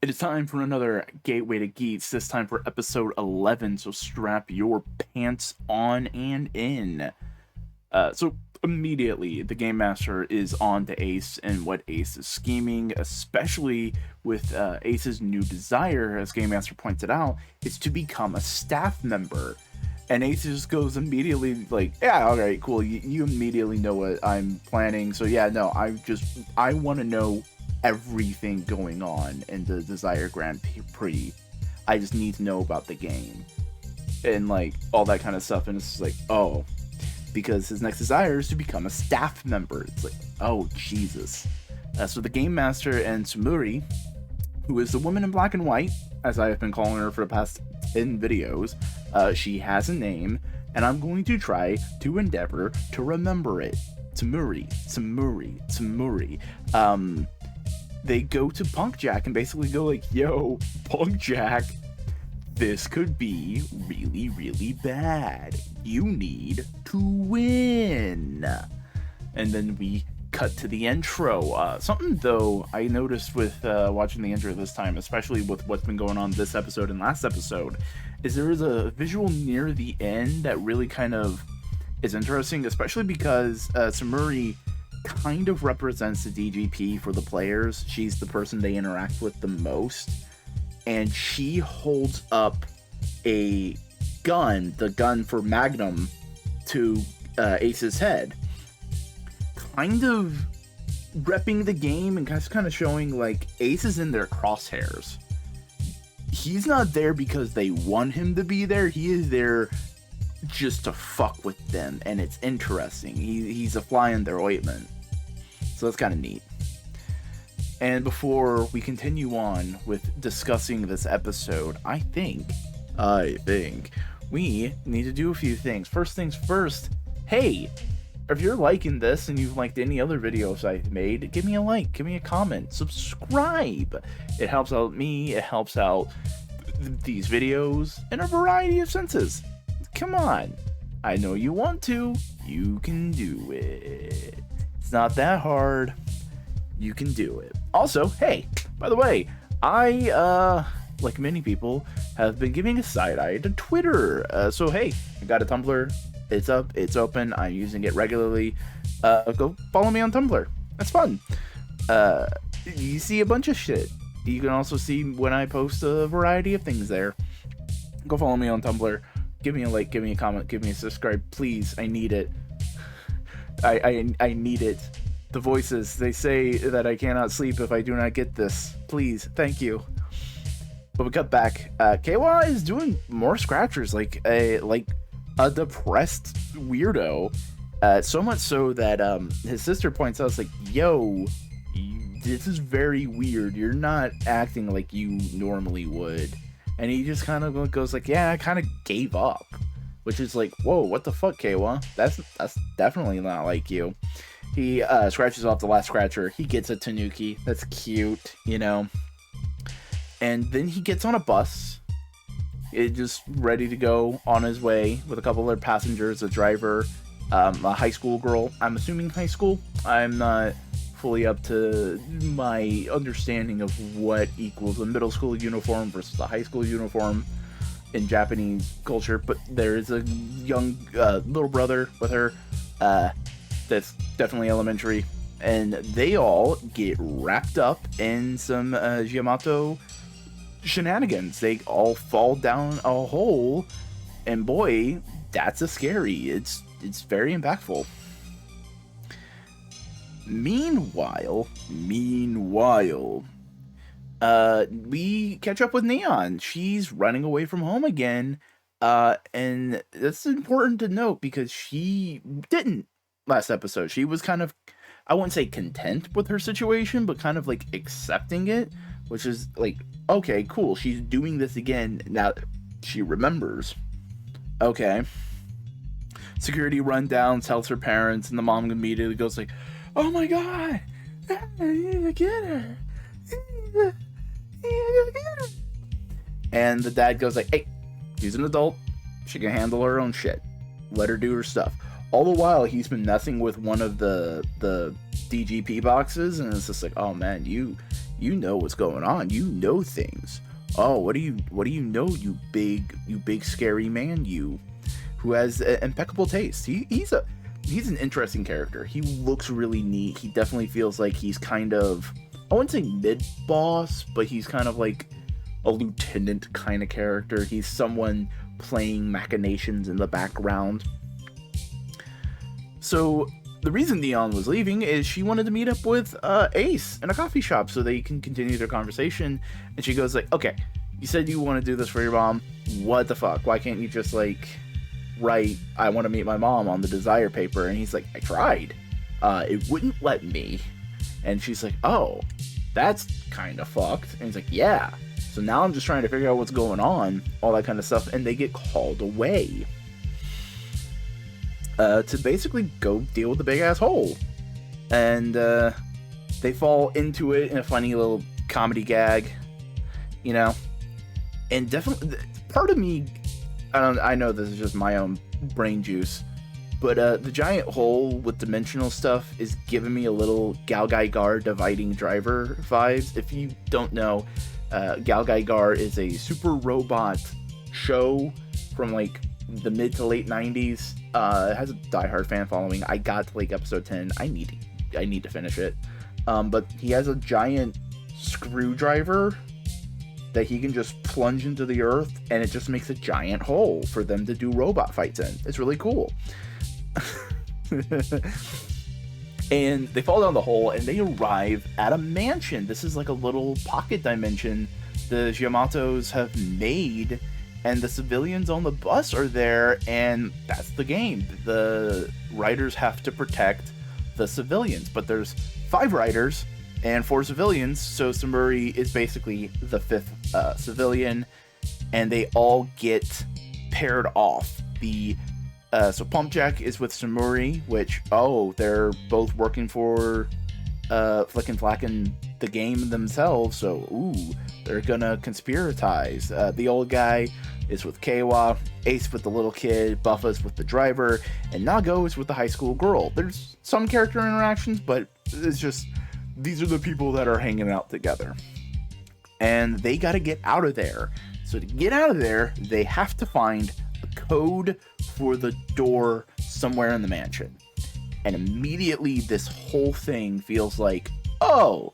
It is time for another Gateway to Geats, this time for episode 11, so strap your pants on and in. So immediately, the Game Master is on to Ace and what Ace is scheming, especially with Ace's new desire, as Game Master pointed out, is to become a staff member. And Ace just goes immediately like, yeah, alright, cool, you immediately know what I'm planning, so yeah, no, I want to know everything going on in the Desire Grand Prix. I just need to know about the game and like all that kind of stuff. And it's just like, oh, because his next desire is to become a staff member. It's like, oh Jesus. So the Game Master and Sumuri, who is the woman in black and white, as I have been calling her for the past 10 videos, she has a name, and I'm going to try to endeavor to remember it. Tamuri. They go to Punk Jack and basically go like, yo, Punk Jack, this could be really, really bad. You need to win. And then we cut to the intro. Something, though, I noticed with watching the intro this time, especially with what's been going on this episode and last episode, is there is a visual near the end that really kind of is interesting, especially because Samuri kind of represents the DGP for the players. She's the person they interact with the most, and she holds up a gun, the gun for Magnum, to Ace's head, kind of repping the game and kind of showing like Ace is in their crosshairs. He's not there because they want him to be there. He is there just to fuck with them, and it's interesting. He's a fly in their ointment. So that's kind of neat. And before we continue on with discussing this episode, I think we need to do a few things. First things first, hey, if you're liking this and you've liked any other videos I've made, give me a like, give me a comment, subscribe. It helps out me, it helps out these videos in a variety of senses. Come on, I know you want to, you can do it. It's not that hard. You can do it. Also, hey, by the way, I, like many people, have been giving a side eye to Twitter. So, hey, I got a Tumblr. It's up. It's open. I'm using it regularly. Go follow me on Tumblr. That's fun. You see a bunch of shit. You can also see when I post a variety of things there. Go follow me on Tumblr. Give me a like. Give me a comment. Give me a subscribe. Please, I need it. I need it. The voices, they say that I cannot sleep if I do not get this. Please, thank you. But we cut back. KY is doing more scratchers, like a depressed weirdo. So much so that his sister points out, it's like, yo, this is very weird. You're not acting like you normally would. And he just kind of goes like, yeah, I kind of gave up. Which is like, whoa, what the fuck, Kayla? That's definitely not like you. He scratches off the last scratcher. He gets a Tanuki. That's cute, you know. And then he gets on a bus. It's just ready to go on his way with a couple other passengers, a driver, a high school girl. I'm assuming high school. I'm not fully up to my understanding of what equals a middle school uniform versus a high school uniform in Japanese culture, but there is a young little brother with her that's definitely elementary, and they all get wrapped up in some Yamato shenanigans. They all fall down a hole, and boy, that's a scary. It's very impactful. Meanwhile, we catch up with Neon. She's running away from home again, and that's important to note because she didn't last episode. She was kind of, I wouldn't say content with her situation, but kind of like accepting it, which is like, okay, cool, she's doing this again now she remembers. Okay. Security rundown tells her parents, and the mom immediately goes like, oh my god, I need to get her. And the dad goes like, hey, she's an adult, she can handle her own shit, let her do her stuff. All the while he's been messing with one of the DGP boxes, and it's just like, oh man, you You know what's going on. You know things. Oh, what do you know, you big scary man, you who has impeccable taste. He's an interesting character. He looks really neat. He definitely feels like he's kind of, I wouldn't say mid-boss, but he's kind of like a lieutenant kind of character. He's someone playing machinations in the background. So the reason Neon was leaving is she wanted to meet up with Ace in a coffee shop so they can continue their conversation. And she goes like, okay, you said you want to do this for your mom. What the fuck? Why can't you just like write, I want to meet my mom on the desire paper? And he's like, I tried. It wouldn't let me. And she's like, oh, that's kind of fucked. And he's like, yeah. So now I'm just trying to figure out what's going on, all that kind of stuff. And they get called away to basically go deal with the big ass hole. And they fall into it in a funny little comedy gag, you know. And definitely, part of me, I know this is just my own brain juice, but the giant hole with dimensional stuff is giving me a little Gal Gar dividing driver vibes. If you don't know, Gal Gar is a super robot show from like the mid to late 90s. It has a diehard fan following. I got to like episode 10. I need to finish it. But he has a giant screwdriver that he can just plunge into the earth, and it just makes a giant hole for them to do robot fights in. It's really cool. And they fall down the hole, and they arrive at a mansion. This is like a little pocket dimension the Yamatos have made, and the civilians on the bus are there, and that's the game. The riders have to protect the civilians, but there's 5 riders and 4 civilians, so Samuri is basically the 5th civilian, and they all get paired off. So Pumpjack is with Samuri, which, they're both working for Flick and Flacken the game themselves, so they're gonna conspiratize. The old guy is with Keiwa, Ace with the little kid, Buffa's with the driver, and Nago is with the high school girl. There's some character interactions, but it's just, these are the people that are hanging out together. And they gotta get out of there. So to get out of there, they have to find a code for the door somewhere in the mansion. And immediately this whole thing feels like, oh,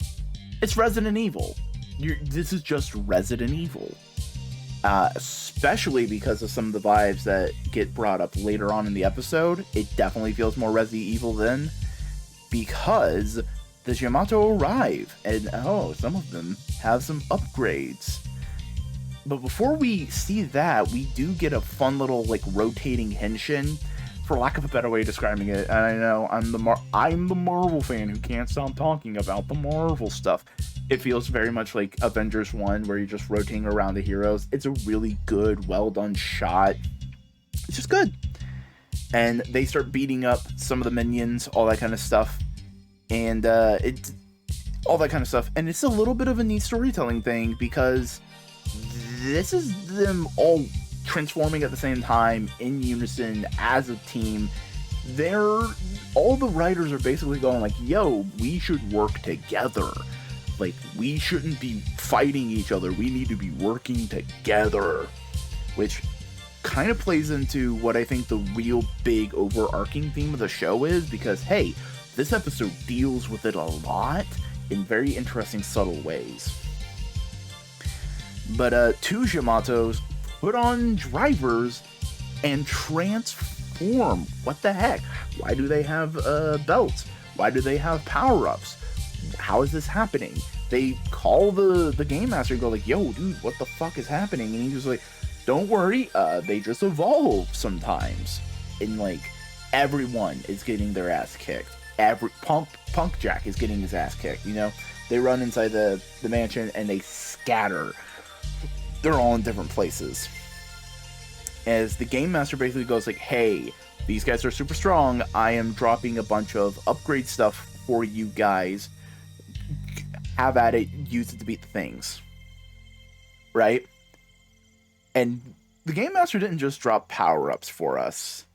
it's Resident Evil. This is just Resident Evil. Especially because of some of the vibes that get brought up later on in the episode. It definitely feels more Resident Evil then, because the Yamato arrive, and some of them have some upgrades. But before we see that, we do get a fun little like rotating henshin, for lack of a better way of describing it. And I know I'm the Marvel fan who can't stop talking about the Marvel stuff. It feels very much like Avengers 1, where you're just rotating around the heroes. It's a really good, well done shot. It's just good. And they start beating up some of the minions, all that kind of stuff. And all that kind of stuff. And it's a little bit of a neat storytelling thing, because this is them all transforming at the same time in unison as a team. All the writers are basically going like, yo, we should work together. Like, we shouldn't be fighting each other. We need to be working together. Which kind of plays into what I think the real big overarching theme of the show is, because, hey, this episode deals with it a lot in very interesting, subtle ways. But 2 Yamatos put on drivers and transform. What the heck? Why do they have belts? Why do they have power-ups? How is this happening? They call the game master and go like, yo, dude, what the fuck is happening? And he's just like, don't worry, they just evolve sometimes. And like, everyone is getting their ass kicked. Punk Jack is getting his ass kicked, you know? They run inside the mansion and they scatter. They're all in different places. As the game master basically goes like, hey, these guys are super strong. I am dropping a bunch of upgrade stuff for you guys. Have at it, use it to beat the things. Right? And the game master didn't just drop power-ups for us.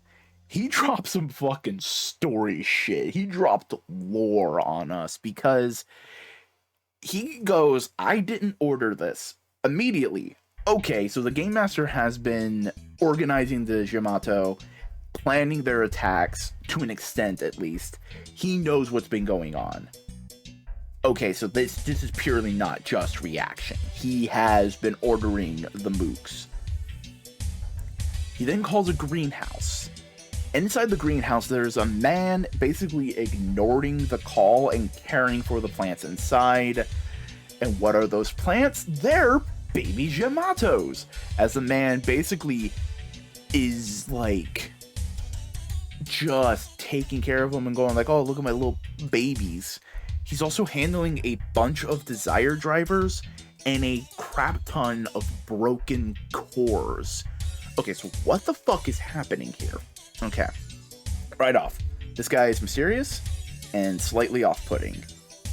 He dropped some fucking story shit. He dropped lore on us, because he goes, I didn't order this. Immediately. Okay, so the Game Master has been organizing the Yamato, planning their attacks, to an extent at least. He knows what's been going on. Okay, so this is purely not just reaction. He has been ordering the mooks. He then calls a greenhouse. Inside the greenhouse, there's a man basically ignoring the call and caring for the plants inside. And what are those plants? They're baby Yamatos. As the man basically is like just taking care of them and going like, oh, look at my little babies. He's also handling a bunch of desire drivers and a crap ton of broken cores. Okay, so what the fuck is happening here? Okay, right off, this guy is mysterious and slightly off-putting.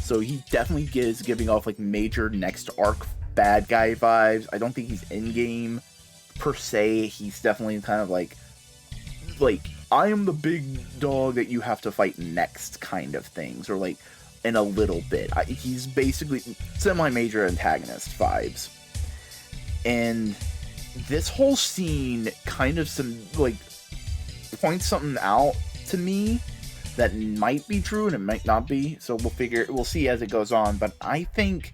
So he definitely is giving off like major next arc bad guy vibes. I don't think he's in-game per se. He's definitely kind of like I am the big dog that you have to fight next kind of things, or like in a little bit. He's basically semi-major antagonist vibes. And this whole scene kind of points something out to me that might be true and it might not be. So we'll see as it goes on. But I think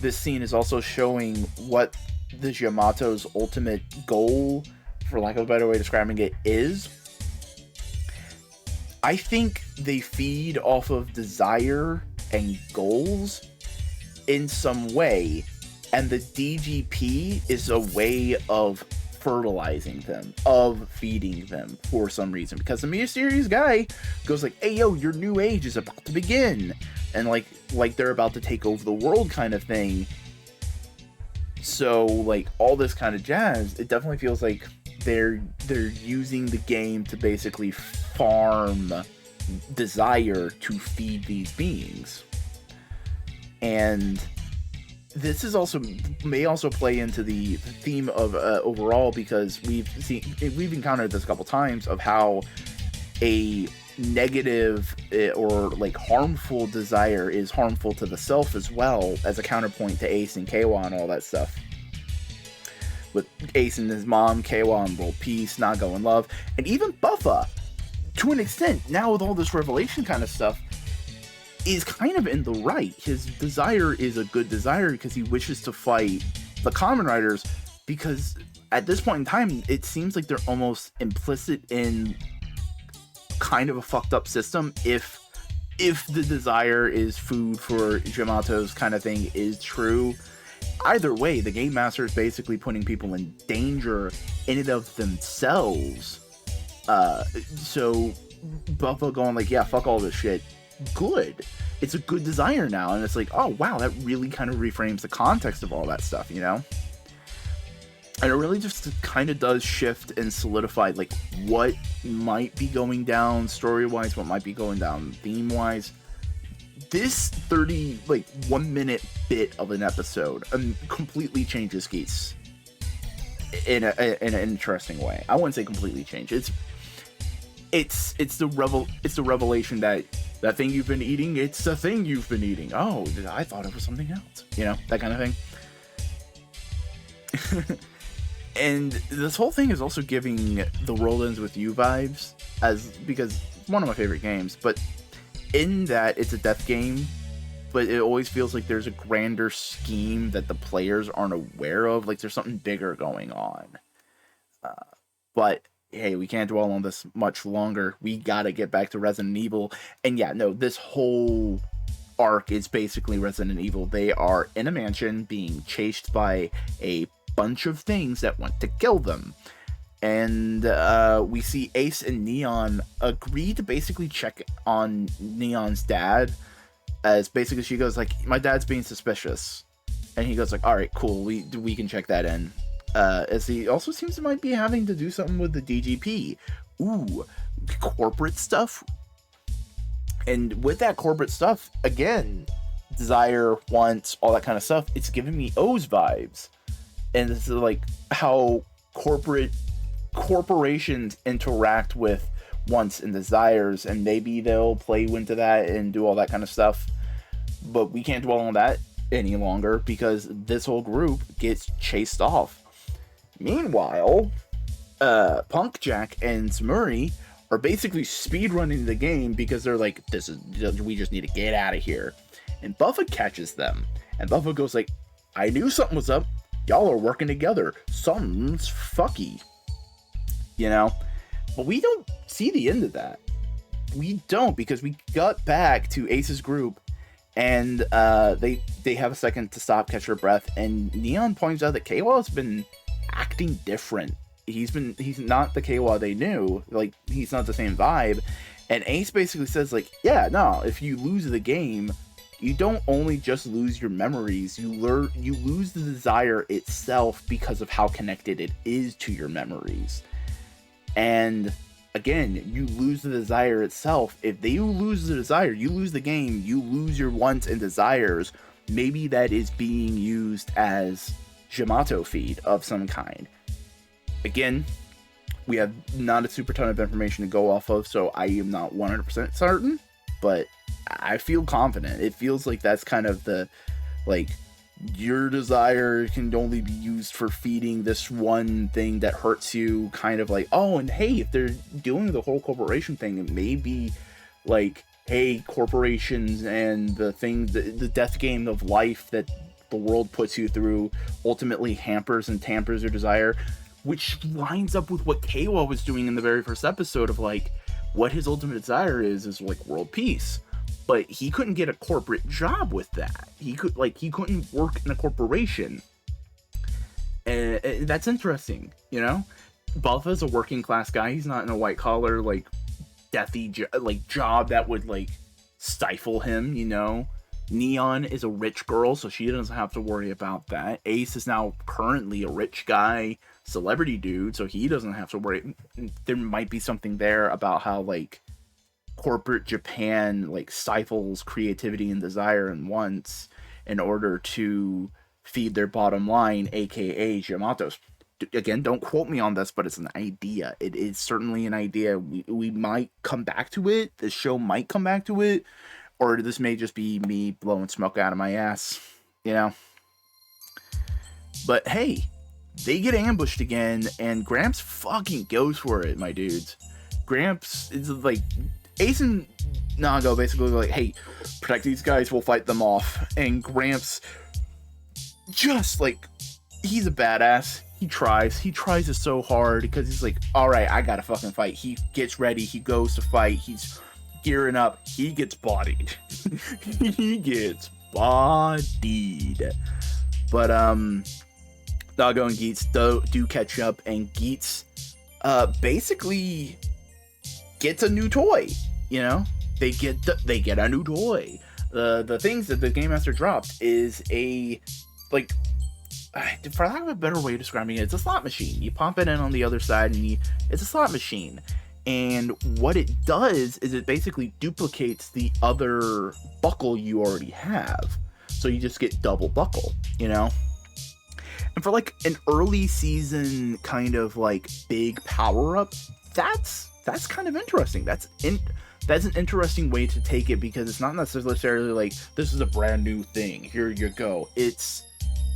this scene is also showing what the Yamato's ultimate goal, for lack of a better way of describing it, is. I think they feed off of desire and goals in some way, and the DGP is a way of fertilizing them, of feeding them for some reason, because the mysterious guy goes like, hey yo, your new age is about to begin, and like they're about to take over the world kind of thing. So like all this kind of jazz, it definitely feels like they're using the game to basically farm desire to feed these beings. And this is may also play into the theme of overall, because we've encountered this a couple times of how a negative or like harmful desire is harmful to the self as well, as a counterpoint to Ace and Kawa and all that stuff. With Ace and his mom, Kawa and world peace, Nago and love, and even Buffa, to an extent, now with all this revelation kind of stuff, is kind of in the right. His desire is a good desire because he wishes to fight the Kamen Riders, because at this point in time, it seems like they're almost implicit in kind of a fucked up system. If the desire is food for Yamato's kind of thing is true, either way, the Game Master is basically putting people in danger in and of themselves. So Buffa going like, yeah, fuck all this shit. Good. It's a good desire now, and it's like, oh wow, that really kind of reframes the context of all that stuff, you know? And it really just kind of does shift and solidify like what might be going down story-wise, what might be going down theme-wise. This 1 minute bit of an episode completely changes Geats in an interesting way. I wouldn't say completely change. It's the revelation that thing you've been eating, it's the thing you've been eating. Oh, I thought it was something else. You know, that kind of thing. And this whole thing is also giving the World Ends With You vibes, because it's one of my favorite games, but in that it's a death game, but it always feels like there's a grander scheme that the players aren't aware of, like there's something bigger going on. But hey, we can't dwell on this much longer. We gotta get back to Resident Evil. And yeah, no, this whole arc is basically Resident Evil. They are in a mansion being chased by a bunch of things that want to kill them. And we see Ace and Neon agree to basically check on Neon's dad, as basically she goes like, my dad's being suspicious. And he goes like, all right, cool, we can check that in. As he also seems to might be having to do something with the DGP. Ooh, corporate stuff. And with that corporate stuff, again, desire, wants, all that kind of stuff, it's giving me O's vibes. And this is like how corporations interact with wants and desires, and maybe they'll play into that and do all that kind of stuff. But we can't dwell on that. any longer because this whole group gets chased off. Meanwhile, Punk, Jack, and Smurry are basically speedrunning the game because they're like, we just need to get out of here. And Buffa catches them, and Buffa goes like, I knew something was up. Y'all are working together. Something's fucky. You know? But we don't see the end of that. We don't, because we got back to Ace's group, and they have a second to stop, catch their breath, and Neon points out that Kawa has been acting different. He's not the Kawa they knew. Like, he's not the same vibe. And Ace basically says, like, yeah, no, if you lose the game, you don't only just lose your memories, you lose the desire itself because of how connected it is to your memories. And again, you lose the desire itself. If you lose the desire, you lose the game, you lose your wants and desires. Maybe that is being used as Yamato feed of some kind. Again, we have not a super ton of information to go off of, so I am not 100% certain, but I feel confident. It feels like that's kind of the, like, your desire can only be used for feeding this one thing that hurts you, kind of like, oh, and hey, if they're doing the whole corporation thing, it may be like, hey, corporations and the thing, the death game of life that the world puts you through ultimately hampers and tampers your desire, which lines up with what Kawa was doing in the very first episode of, like, what his ultimate desire is like world peace. But he couldn't get a corporate job with that. He couldn't work in a corporation. And that's interesting, you know? Buffa's a working class guy. He's not in a white collar, like, deathy, job that would, like, stifle him, you know? Neon is a rich girl, so she doesn't have to worry about that. Ace is now currently a rich guy, celebrity dude, so he doesn't have to worry. There might be something there about how, like, corporate Japan, like, stifles creativity and desire and wants in order to feed their bottom line, aka Yamato's. Again, don't quote me on this, but it's an idea. It is certainly an idea. We might come back to it. The show might come back to it. Or this may just be me blowing smoke out of my ass, you know? But hey, they get ambushed again, and Gramps fucking goes for it, my dudes. Gramps is like, Ace and Nago basically like, hey, protect these guys, we'll fight them off. And Gramps, just like, he's a badass. He tries it so hard because he's like, alright, I gotta fucking fight. He gets ready, he goes to fight, he's gearing up, he gets bodied. He gets bodied. But Nago and Geats do catch up, and Geats basically gets a new toy. You know, they get a new toy. The things that the Game Master dropped is a, like, for lack of a better way of describing it, it's a slot machine. You pop it in on the other side, and it's a slot machine. And what it does is it basically duplicates the other buckle you already have. So you just get double buckle, you know? And for, like, an early season kind of, like, big power-up, that's kind of interesting. That's an interesting way to take it, because it's not necessarily like, this is a brand new thing, here you go. It's,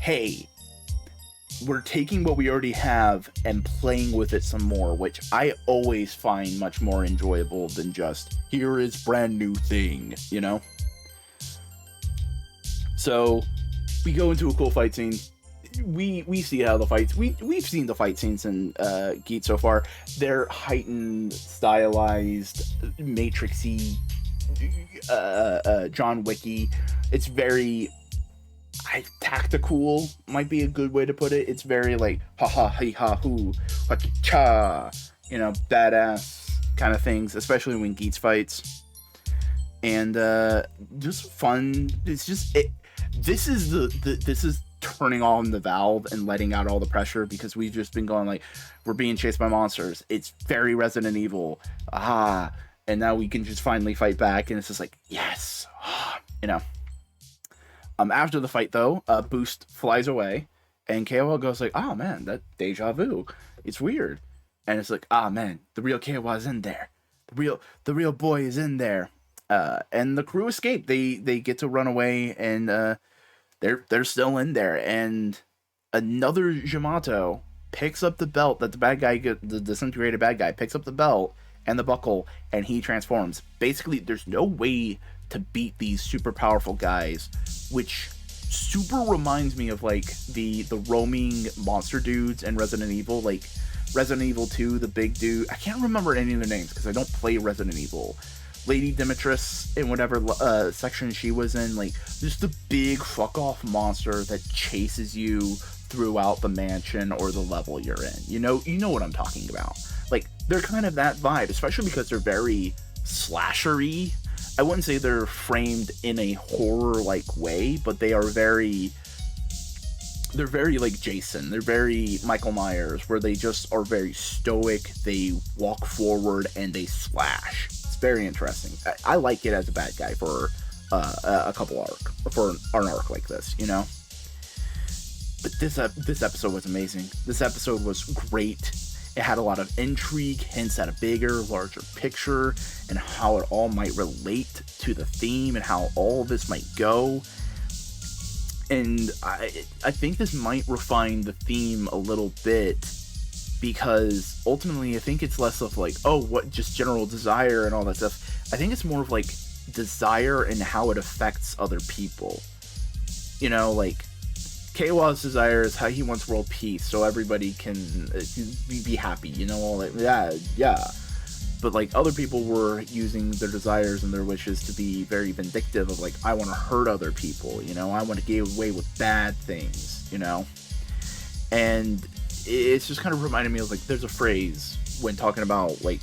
hey, we're taking what we already have and playing with it some more, which I always find much more enjoyable than just, here is brand new thing, you know? So, we go into a cool fight scene. We see how the fights, we've seen the fight scenes in Geats so far. They're heightened, stylized, matrixy, John Wicky. It's very tactical, might be a good way to put it. It's very like ha ha hi ha hoo cha, you know, badass kind of things, especially when Geats fights. And just fun. It's just it. This is turning on the valve and letting out all the pressure, because we've just been going like, we're being chased by monsters. It's very Resident Evil. And now we can just finally fight back, and it's just like, yes, you know. After the fight though, Boost flies away, and KOL goes like, oh man, that deja vu. It's weird. And it's like, man, the real KOL is in there. The real boy is in there. And the crew escape. They get to run away, and they're still in there, and another Yamato picks up the belt that the bad guy, the disintegrated bad guy, picks up the belt and the buckle, and he transforms. Basically, there's no way to beat these super powerful guys, which super reminds me of like the roaming monster dudes in Resident Evil, like Resident Evil 2, the big dude. I can't remember any of their names because I don't play Resident Evil. Lady Dimitris in whatever section she was in, like just the big fuck off monster that chases you throughout the mansion or the level you're in. You know what I'm talking about. Like they're kind of that vibe, especially because they're very slashery. I wouldn't say they're framed in a horror-like way, but they're very like Jason. They're very Michael Myers, where they just are very stoic. They walk forward and they slash. It's very interesting. I like it as a bad guy for an arc like this, you know. But this episode was amazing. This episode was great. It had a lot of intrigue, hints at a bigger, larger picture, and how it all might relate to the theme and how all this might go. And I think this might refine the theme a little bit, because ultimately I think it's less of like, oh, what, just general desire and all that stuff. I think it's more of like desire and how it affects other people. You know, like Keiwa's desire is how he wants world peace, so everybody can be happy, you know, all that. Yeah. But like other people were using their desires and their wishes to be very vindictive of like, I want to hurt other people, you know, I want to get away with bad things, you know. And it's just kind of reminding me of like, there's a phrase when talking about like,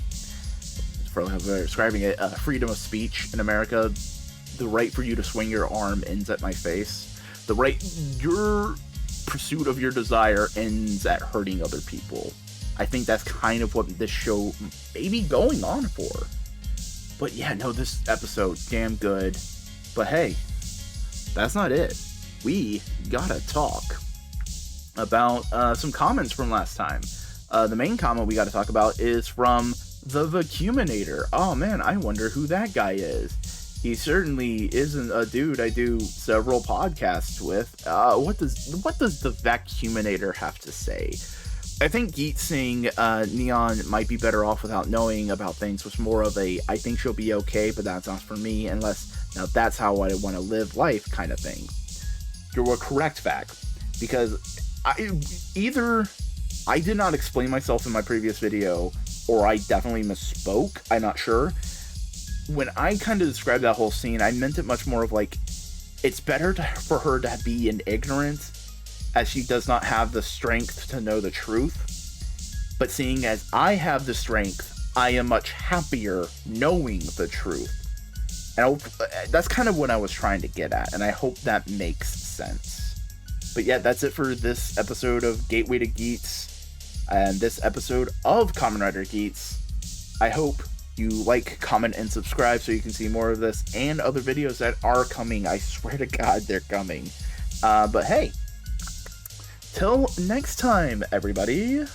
for describing it, freedom of speech in America. The right for you to swing your arm ends at my face. Your pursuit of your desire ends at hurting other people. I think that's kind of what this show may be going on for. But yeah, no, this episode, damn good. But hey, that's not it. We gotta talk about some comments from last time. The main comment we gotta talk about is from the Vacuuminator. Oh man, I wonder who that guy is. He certainly isn't a dude I do several podcasts with. What does the Vacuuminator have to say? I think Geats saying Neon might be better off without knowing about things was more of a, I think she'll be okay, but that's not for me, unless now that's how I want to live life kind of thing. You're correct, Vac, because either I did not explain myself in my previous video, or I definitely misspoke. I'm not sure. When I kind of described that whole scene, I meant it much more of like, it's better for her to be in ignorance, as she does not have the strength to know the truth. But seeing as I have the strength, I am much happier knowing the truth. And that's kind of what I was trying to get at, and I hope that makes sense. But yeah, that's it for this episode of Gateway to Geats, and this episode of Kamen Rider Geats. I hope you like, comment, and subscribe so you can see more of this and other videos that are coming. I swear to God, they're coming. But hey, till next time, everybody.